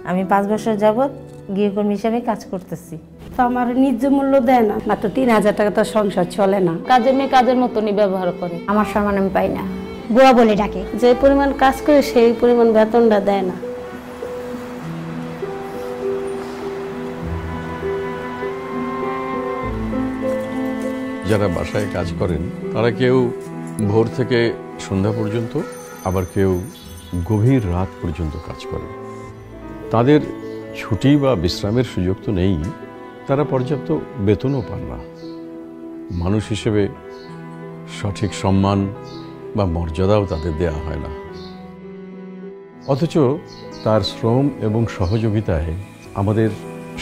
আমি 5 বছর যাবৎ গৃহকর্মী হিসেবে কাজ করতেছি। তো আমার ন্যায্য মূল্য দেয় না, মাত্র 3000 টাকা তো সংসার চলে না। কাজের মেয়ে কাজের মতনই ব্যবহার করে। আমার সম্মান আমি পাই না, বুয়া বলে ডাকে। যে পরিমাণ কাজ করে সেই পরিমাণ বেতনটা দেয় না। যারা বাসায় কাজ করেন তারা কেউ ভোর থেকে সন্ধ্যা পর্যন্ত, আবার কেউ গভীর রাত পর্যন্ত কাজ করেন। তাদের ছুটি বা বিশ্রামের সুযোগ তো নেই, তারা পর্যাপ্ত বেতনও পান না। মানুষ হিসেবে সঠিক সম্মান বা মর্যাদাও তাদের দেয়া হয় না। অথচ তার শ্রম এবং সহযোগিতায় আমাদের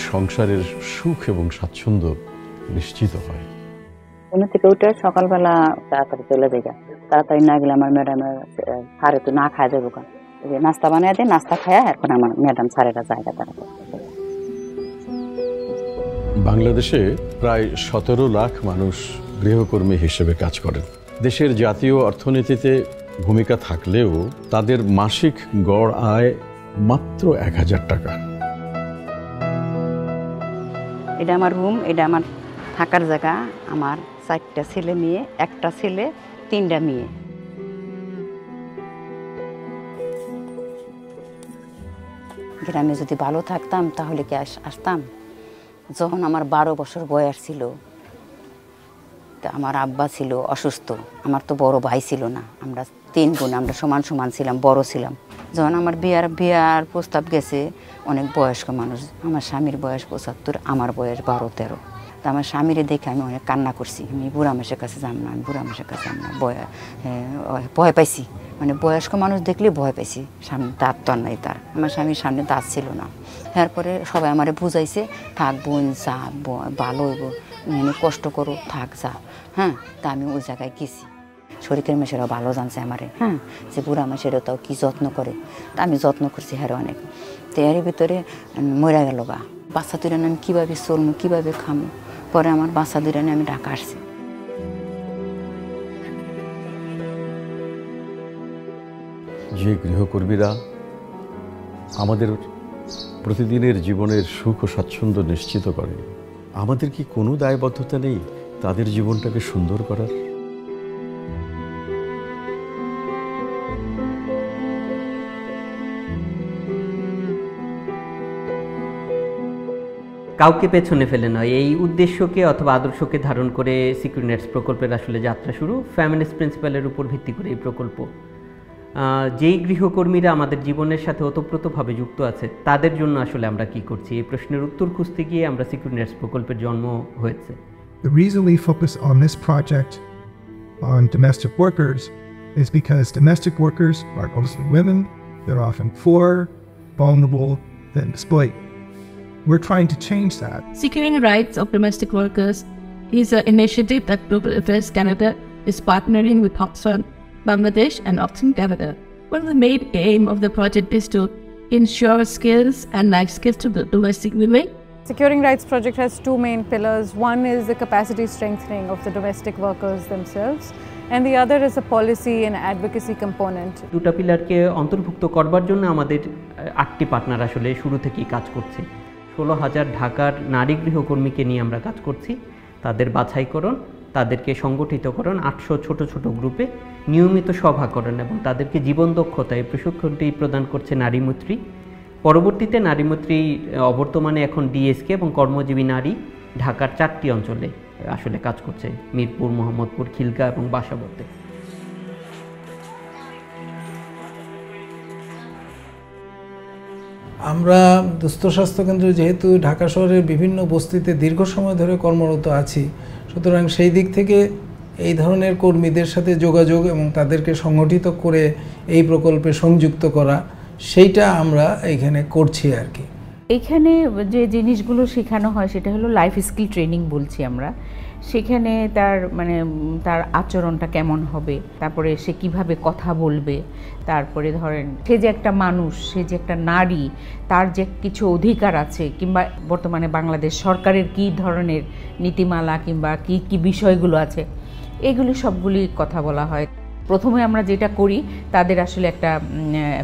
সংসারের সুখ এবং স্বাচ্ছন্দ্য নিশ্চিত হয়। ঘুম থেকে উঠে সকালবেলা তাড়াতাড়ি চলে যাই, তাড়াতাড়ি না গেলে আমার ম্যাডামের সারে তো না খায় যাবো, নাস্তা বানিয়ে দেয়, নাস্তা খায় এখন আমার ম্যাডাম সারেরা জায়গা তারা। বাংলাদেশে প্রায় 17 লাখ মানুষ গৃহকর্মী হিসেবে কাজ করেন। দেশের জাতীয় অর্থনীতিতে ভূমিকা থাকলেও তাদের মাসিক গড় আয় মাত্র 1000 টাকা। এটা আমার রুম, এটা আমার থাকার জায়গা। আমার 4টা ছেলে মেয়ে, 1টা ছেলে, 3টা মেয়ে। গ্রামে যদি ভালো থাকতাম তাহলে কি আসতাম? যখন আমার 12 বছর বয়স ছিল, তা আমার আব্বা ছিল অসুস্থ, আমার তো বড় ভাই ছিল না, আমরা 3 বোন, আমরা সমান সমান ছিলাম, বড় ছিলাম। যখন আমার বিয়ার প্রস্তাব গেছে, অনেক বয়স্ক মানুষ, আমার স্বামীর বয়স 75, আমার বয়স 12-13। তা আমার স্বামীরে দেখে আমি অনেক কান্না করছি, আমি বুড়া মাসের কাছে যাম না, আমি বুড়া মাসের কাছে যাম না, ভয় পাইছি। মানে বয়স্ক মানুষ দেখলে ভয় পাইছি। সামনে দাঁত তো আর নাই তার, আমার স্বামীর সামনে দাঁত ছিল না। এরপরে সবাই আমারে বুঝাইছে, থাক বোন, যা ভালো হইব, মানে কষ্ট করো, থাক যা। হ্যাঁ, তা আমি ওই জায়গায় গেছি। শরীরের মেশেরাও ভালো জানছে আমারে, হ্যাঁ, যে বুড়া মাসেরও তাও কী যত্ন করে। তা আমি যত্ন করছি হ্যাঁ অনেক। তো এর ভিতরে মরে গেল গা। বাচ্চা দুইটা আমি কীভাবে চলবো, কীভাবে খামো। পরে আমার বাচ্চা দুইটা আমি ঢাকা আসছি। যে গৃহকর্মীরা আমাদের প্রতিদিনের জীবনের সুখ ও স্বাচ্ছন্দ্য নিশ্চিত করে, আমাদের কি কোনো দায়বদ্ধতা নেই তাদের জীবনটাকে সুন্দর করার? কাউকে পেছনে ফেলে নয়, এই উদ্দেশ্যকে অথবা আদর্শকে ধারণ করে সিকিউর নেটস প্রকল্পের আসলে যাত্রা শুরু। ফেমিনিস্ট প্রিন্সিপালের উপর ভিত্তি করে এই প্রকল্প। যেই গৃহকর্মীরা আমাদের জীবনের সাথে ওতপ্রোতভাবে যুক্ত আছে তাদের জন্য আসলে আমরা কি করছি, এই প্রশ্নের উত্তর খুঁজতে গিয়ে আমরা সিকিউর নেটস প্রকল্পের জন্ম হয়েছে। The reason we focus on this project on domestic workers is because domestic workers are mostly women. They're often poor, vulnerable, and exploited. We're trying to change that. Securing rights of domestic workers is an initiative that Global Affairs Canada is partnering with Oxfam, Bangladesh and Oxfam Canada. One of the main aim of the project is to ensure skills and life skills to the domestic women. Securing Rights project has 2 main pillars. One is the capacity strengthening of the domestic workers themselves, and the other is a policy and advocacy component. দুটো পিলারকে অন্তর্ভুক্ত করবার জন্য আমাদের 8টি partner আসলে শুরু থেকেই কাজ করছে। 16,000 ঢাকার নারী গৃহকর্মীকে নিয়ে আমরা কাজ করছি। তাদের বাছাইকরণ, তাদেরকে সংগঠিতকরণ 800 ছোট ছোট গ্রুপে, নিয়মিত সভাকরণ এবং তাদেরকে জীবন দক্ষতা এই প্রশিক্ষণটি প্রদান করছে নারীমৈত্রী। পরবর্তীতে নারীমৈত্রী অবর্তমানে এখন ডিএসকে এবং কর্মজীবী নারী ঢাকার 4টি অঞ্চলে আসলে কাজ করছে, মিরপুর, মোহাম্মদপুর, খিলগা এবং বাসাবোতে। আমরা দুস্থ স্বাস্থ্যকেন্দ্রে যেহেতু ঢাকা শহরের বিভিন্ন বস্তিতে দীর্ঘ সময় ধরে কর্মরত আছি, সুতরাং সেই দিক থেকে এই ধরনের কর্মীদের সাথে যোগাযোগ এবং তাদেরকে সংগঠিত করে এই প্রকল্পে সংযুক্ত করা, সেইটা আমরা এইখানে করছি আর কি। এখানে যে জিনিসগুলো শেখানো হয় সেটা হলো লাইফ স্কিল ট্রেনিং বলছি আমরা। সেখানে তার আচরণটা কেমন হবে, তারপরে সে কিভাবে কথা বলবে, তারপরে ধরেন সে যে একটা মানুষ, সে যে একটা নারী, তার যে কিছু অধিকার আছে, কিংবা বর্তমানে বাংলাদেশ সরকারের কী ধরনের নীতিমালা কিংবা কি কি বিষয়গুলো আছে, এগুলি সবগুলি কথা বলা হয়। প্রথমে আমরা যেটা করি তাদের আসলে একটা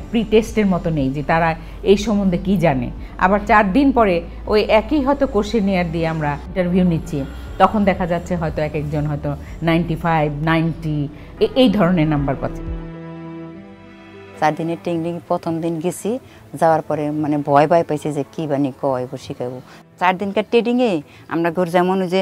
প্রি টেস্টের মতো নেই যে তারা এই সম্বন্ধে কি জানে, আবার 4 দিন পরে ওই একই হয়তো কোশ্চেনিয়ার দিয়ে আমরা ইন্টারভিউ নিচ্ছি, তখন দেখা যাচ্ছে হয়তো এক একজন হয়তো 95, 90 এই ধরনের নাম্বার পাচ্ছে। 4 দিনের ট্রেনিং প্রথম দিন গেছি, যাওয়ার পরে মানে ভয় পাইছি যে কী বানি কইব শিখাবো। 4 দিনকার ট্রেনিংয়ে আমরা ঘর যেমন যে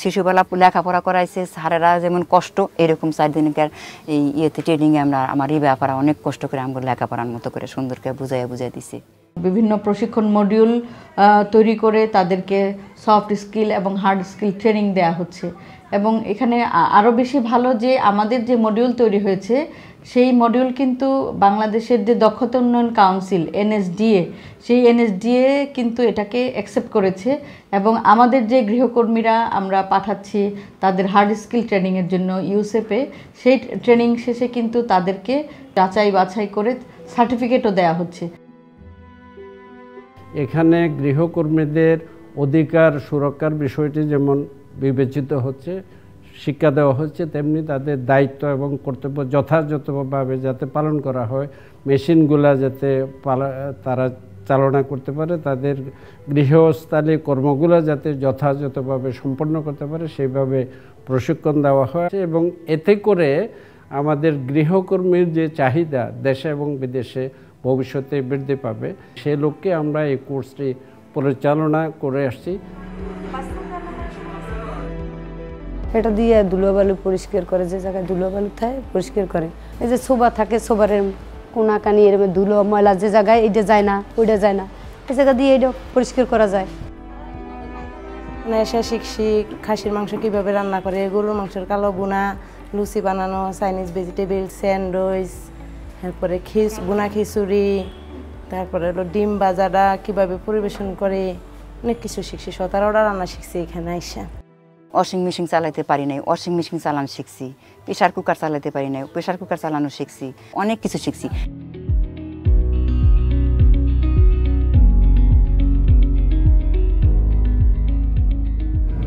শিশুবেলা লেখাপড়া করাইছে স্যারেরা যেমন কষ্ট, এরকম 4 দিনকার এই ইয়েতে ট্রেনিংয়ে আমার এই ব্যাপারে অনেক কষ্ট করে আমরা লেখাপড়ার মতো করে সুন্দর করে বুঝাই দিছি। বিভিন্ন প্রশিক্ষণ মডিউল তৈরি করে তাদেরকে সফট স্কিল এবং হার্ড স্কিল ট্রেনিং দেওয়া হচ্ছে। এবং এখানে আরও বেশি ভালো যে আমাদের যে মডিউল তৈরি হয়েছে সেই মডিউল কিন্তু বাংলাদেশের যে দক্ষতা উন্নয়ন কাউন্সিল NSDA, সেই NSDA কিন্তু এটাকে অ্যাকসেপ্ট করেছে এবং আমাদের যে গৃহকর্মীরা আমরা পাঠাচ্ছি তাদের হার্ড স্কিল ট্রেনিংয়ের জন্য ইউসেপে, সেই ট্রেনিং শেষে কিন্তু তাদেরকে যাচাই বাছাই করে সার্টিফিকেটও দেওয়া হচ্ছে। এখানে গৃহকর্মীদের অধিকার সুরক্ষার বিষয়টি যেমন বিবেচিত হচ্ছে, শিক্ষা দেওয়া হচ্ছে, তেমনি তাদের দায়িত্ব এবং কর্তব্য যথাযথভাবে যাতে পালন করা হয়, মেশিনগুলা যাতে তারা চালনা করতে পারে, তাদের গৃহস্থালী কর্মগুলো যাতে যথাযথভাবে সম্পন্ন করতে পারে সেইভাবে প্রশিক্ষণ দেওয়া হয়। এবং এতে করে আমাদের গৃহকর্মীর যে চাহিদা দেশে এবং বিদেশে ভবিষ্যতে বৃদ্ধি পাবে, সে লক্ষ্যে আমরা এই কোর্সটি পরিচালনা করে আসছি। এটা দিয়ে ধুলোবালু পরিষ্কার করে, যে জায়গায় ধুলোবালু থাকে পরিষ্কার করে। এই যে সোবা থাকে, সোবারের কোনাকানি এরকম ধুলো ময়লা যে জায়গায় এইটা যায় না ওইটা যায় না, এই জায়গা দিয়ে এটা পরিষ্কার করা যায়। এসে শিখছি খাসির মাংস কীভাবে রান্না করে, গরুর মাংসের কালো বোনা, লুচি বানানো, চাইনিজ ভেজিটেবল স্যান্ডউইচ, তারপরে বোনা খিচুড়ি, তারপরে হলো ডিম ভাজাটা কীভাবে পরিবেশন করে, অনেক কিছু শিখছি। 17টা রান্না শিখছি এখানে আইসা। ওয়াশিং মেশিন চালাতে পারি নাই, ওয়াশিং মেশিন চালানো শিখছি। প্রেশার কুকার চালাতে পারি নাই, প্রেশার কুকার চালানো শিখছি। অনেক কিছু শিখছি।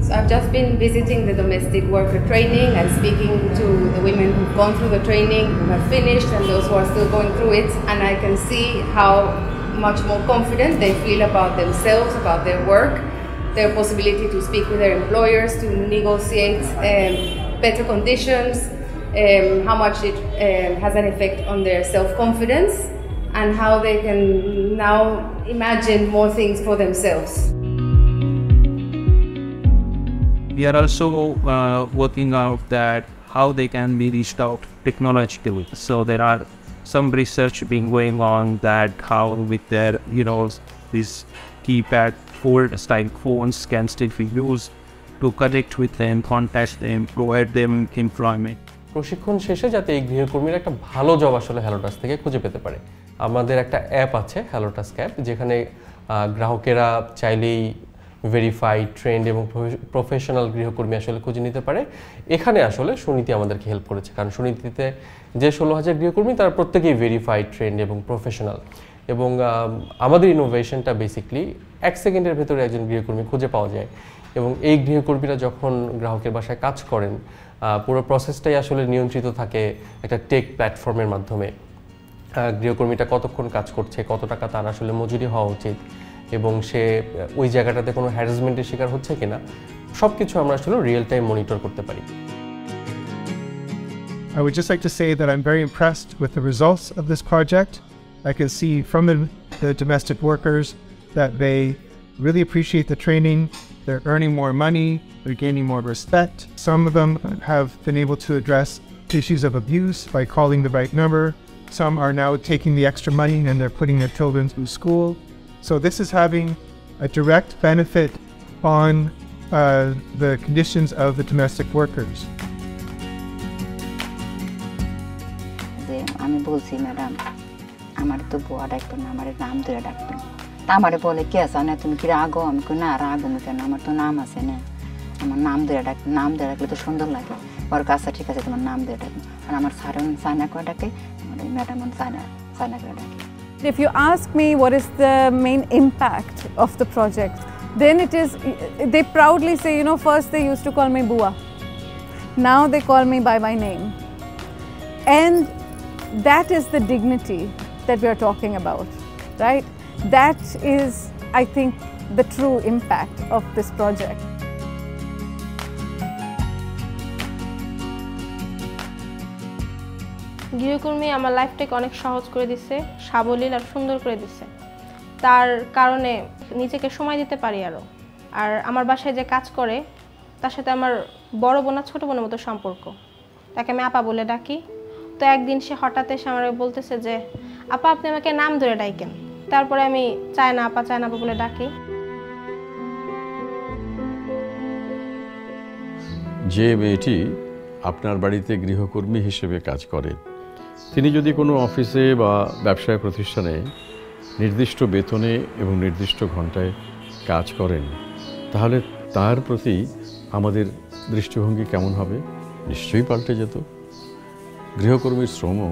So I've just been visiting the domestic worker training and speaking to the women who've gone through the training, who have finished, and those who are still going through it. And I can see how much more confident they feel about themselves, about their work, their possibility to speak with their employers, to negotiate better conditions, how much it has an effect on their self-confidence, and how they can now imagine more things for themselves. We are also working out that how they can be reached out technologically. So there are some research being going on that how with their, these keypad fold-style phones can still be used to connect with them, contact them, provide them employment. প্রশিক্ষণ শেষে যাতে এই গৃহকর্মীরা একটা ভালো job আসলে হ্যালোটাস থেকে খুঁজে পেতে পারে, আমাদের একটা অ্যাপ আছে হ্যালোটাস অ্যাপ, যেখানে গ্রাহকেরা চাইলেই ভেরিফাইড, ট্রেন্ড এবং প্রফেশনাল গৃহকর্মী আসলে খুঁজে নিতে পারে। এখানে আসলে সুনীতি আমাদেরকে হেল্প করেছে, কারণ সুনীতিতে যে 16,000 গৃহকর্মী তারা প্রত্যেকেই ভেরিফাইড, ট্রেন্ড এবং প্রফেশনাল। এবং আমাদের ইনোভেশনটা বেসিকলি 1 সেকেন্ডের ভেতরে একজন গৃহকর্মী খুঁজে পাওয়া যায়। এবং এই গৃহকর্মীরা যখন গ্রাহকের বাসায় কাজ করেন, পুরো প্রসেসটাই আসলে নিয়ন্ত্রিত থাকে একটা টেক প্ল্যাটফর্মের মাধ্যমে। গৃহকর্মীটা কতক্ষণ কাজ করছে, কত টাকা তার আসলে মজুরি হওয়া উচিত, এবং সে ওই জায়গাটাতে কোনো হ্যারাসমেন্টের শিকার হচ্ছে কিনা, সব কিছু আমরা আসলে রিয়েল টাইম মনিটর করতে পারি। I would just like to say that I'm very impressed with the results of this project. I can see from the domestic workers that they really appreciate the training, they're earning more money, they're gaining more respect. Some of them have been able to address issues of abuse by calling the right number. Some are now taking the extra money and they're putting their children through school. So this is having a direct benefit on the conditions of the domestic workers. আমি বলছি, madam আমার তো বুয়া ডাকতো না, আমার নাম ধরে ডাকতো। তা আমারে বলে কে আছে না, তুমি কি রাগো? আমি না রাগো কেন, আমার তো নাম আছে না, আমার নাম ধরে ডাকতো। নাম ধরে ডাকলে তো সুন্দর লাগে। ওর কাছে ঠিক আছে, তোমার নাম ধরে ডাকবো। আর আমার স্যারও সাইনা করে ডাকে, আমার ম্যাডাম সাইনা করে ডাকে। If you ask me what is the main impact of the project, then it is, they proudly say, first they used to call me Bua. Now they call me by my name. And that is the dignity that we are talking about, right? That is, I think, the true impact of this project. গৃহকর্মী আমার লাইফটাকে অনেক সহজ করে দিচ্ছে, সাবলীল আর সুন্দর করে দিচ্ছে। তার কারণে নিজেকে সময় দিতে পারি আরও। আর আমার বাসায় যে কাজ করে তার সাথে আমার বড় বোন আর ছোট বোনের মতো সম্পর্ক। তাকে আমি আপা বলে ডাকি। তো একদিন সে হঠাৎ এসে আমার বলতেছে যে আপা আপনি আমাকে নাম ধরে ডাকেন। তারপরে আমি চায় না আপা বলে ডাকি। যে মেয়েটি আপনার বাড়িতে গৃহকর্মী হিসেবে কাজ করে, তিনি যদি কোনো অফিসে বা ব্যবসায় প্রতিষ্ঠানে নির্দিষ্ট বেতনে এবং নির্দিষ্ট ঘন্টায় কাজ করেন, তাহলে তার প্রতি আমাদের দৃষ্টিভঙ্গি কেমন হবে? নিশ্চয়ই পাল্টে যেত। গৃহকর্মীর শ্রমও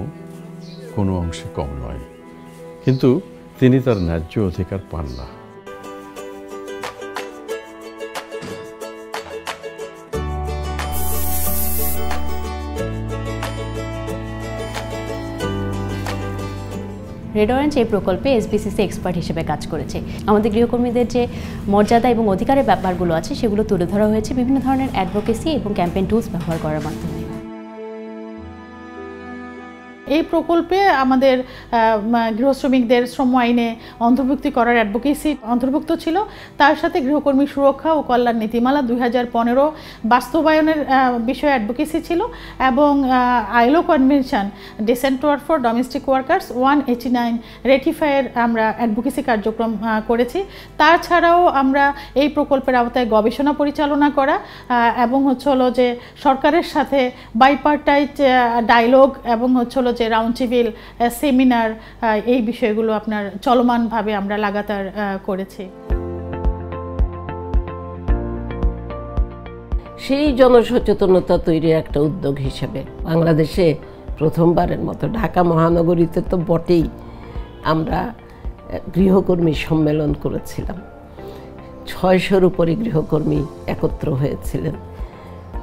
কোনো অংশে কম নয়, কিন্তু তিনি তার ন্যায্য অধিকার পান না। রেড অরেঞ্জ এই প্রকল্পে এসবিসিসি এক্সপার্ট হিসেবে কাজ করেছে। আমাদের গৃহকর্মীদের যে মর্যাদা এবং অধিকারের ব্যাপারগুলো আছে সেগুলো তুলে ধরা হয়েছে বিভিন্ন ধরনের অ্যাডভোকেসি এবং ক্যাম্পেইন টুলস ব্যবহার করার মাধ্যমে। এই প্রকল্পে আমাদের গৃহশ্রমিকদের শ্রম আইনে অন্তর্ভুক্তি করার অ্যাডভোকেসি অন্তর্ভুক্ত ছিল। তার সাথে গৃহকর্মী সুরক্ষা ও কল্যাণ নীতিমালা 2015 বাস্তবায়নের বিষয়ে অ্যাডভোকেসি ছিল এবং ILO convention decent work for domestic workers 189 রেটিফাইয়ের আমরা অ্যাডভোকেসি কার্যক্রম করেছি। তাছাড়াও আমরা এই প্রকল্পের আওতায় গবেষণা পরিচালনা করা এবং হলো যে সরকারের সাথে বাইপার্টাইট ডায়ালগ এবং হলো যে রাউন্ড টেবিল সেমিনার, এই বিষয়গুলো আপনার চলমানভাবে আমরা লাগাতার করেছি। সেই জনসচেতনতা তৈরির একটা উদ্যোগ হিসেবে বাংলাদেশে প্রথমবারের মতো ঢাকা মহানগরীতে তো বটেই আমরা গৃহকর্মী সম্মেলন করেছিলাম। 600-র উপরে গৃহকর্মী একত্র হয়েছিলেন।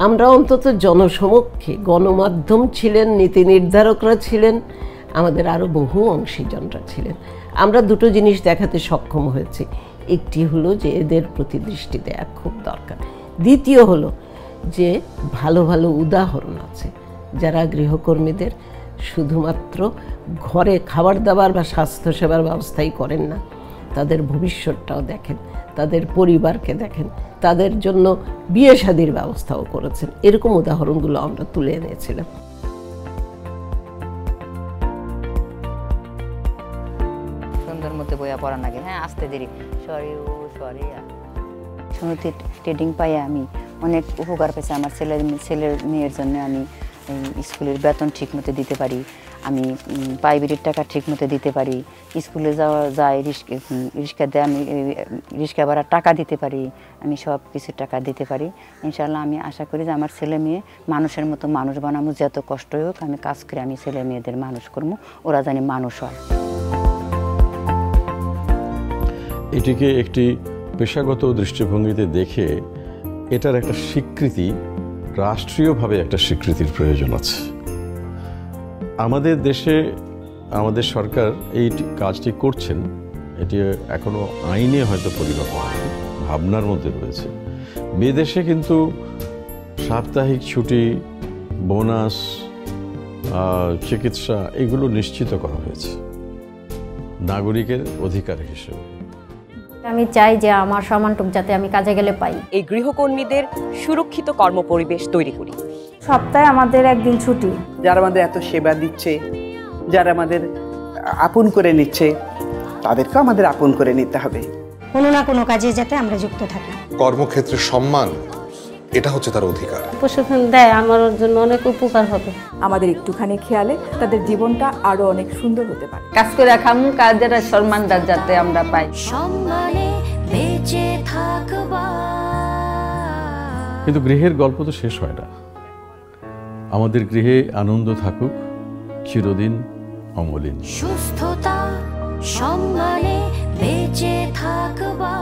আমরা অন্তত জনসমক্ষে, গণমাধ্যম ছিলেন, নীতি নির্ধারকরা ছিলেন, আমাদের আরও বহু অংশীজনরা ছিলেন। আমরা দুটো জিনিস দেখাতে সক্ষম হয়েছি। একটি হলো যে এদের প্রতি দৃষ্টি দেওয়া খুব দরকার। দ্বিতীয় হলো যে ভালো ভালো উদাহরণ আছে যারা গৃহকর্মীদের শুধুমাত্র ঘরে খাবার দাবার বা স্বাস্থ্যসেবার ব্যবস্থাই করেন না, তাদের ভবিষ্যৎটাও দেখেন, তাদের পরিবারকে দেখেন, তাদের জন্য বিয়ে শাদীর ব্যবস্থাও করেছেন। এরকম উদাহরণগুলো আমরা তুলে এনেছিলাম। সুন্দর মতো বইয়া পড়া লাগে। হ্যাঁ, আসতে দেরি, সরি ও সরি। শুরুতে ট্রেডিং পাই আমি অনেক উপকার পেয়েছি। আমার ছেলের মেয়ের জন্য আমি স্কুলের বেতন ঠিক মতো দিতে পারি, আমি প্রাইভেটের টাকা ঠিক মতো দিতে পারি, স্কুলে যায় রিক্সা দেয়, আমি রিক্সা ভাড়ার টাকা দিতে পারি, আমি সব কিছু টাকা দিতে পারি। ইনশাআল্লাহ আমি আশা করি যে আমার ছেলে মেয়ে মানুষের মতো মানুষ বানাবো। যত কষ্ট হোক আমি কাজ করে আমি ছেলে মেয়েদের মানুষ করবো, ওরা জানি মানুষ হয়। এটিকে একটি পেশাগত দৃষ্টিভঙ্গিতে দেখে এটার একটা স্বীকৃতি, রাষ্ট্রীয়ভাবে একটা স্বীকৃতির প্রয়োজন আছে। আমাদের দেশে আমাদের সরকার এই কাজটি করছেন, এটি এখনো আইনে হয়তো পরিণত হয়নি, ভাবনার মধ্যে রয়েছে। বিদেশে কিন্তু সাপ্তাহিক ছুটি, বোনাস, চিকিৎসা এগুলো নিশ্চিত করা হয়েছে নাগরিকের অধিকার হিসেবে। আমি চাই যে আমার সম্মানটুকু যাতে আমি কাজে গেলে পাই। এই গৃহকর্মীদের সুরক্ষিত কর্মপরিবেশ তৈরি করি। সপ্তাহে আমাদের একদিন ছুটি। যারা আমাদের এত সেবা দিচ্ছে, যারা আমাদের আপন করে নিচ্ছে, তাদেরকে আমাদের আপন করে নিতে হবে। কোনো না কোনো কাজে যাতে আমরা যুক্ত থাকি। কর্মক্ষেত্রে সম্মান, এটা হচ্ছে তার অধিকার। প্রশিক্ষণ দেয় আমার জন্য অনেক উপকার হবে। আমাদের একটুখানি খেয়ালে তাদের জীবনটা আরো অনেক সুন্দর হতে পারে। কাজ করে খামু, কাজের সম্মানটা যাতে আমরা পাই। সম্মানে বেঁচে থাকবা। কিন্তু গৃহের গল্প তো শেষ হয় না। আমাদের গৃহে আনন্দ থাকুক চিরদিন অমলিন। সুস্থতা সম্মানে বেঁচে থাকবা।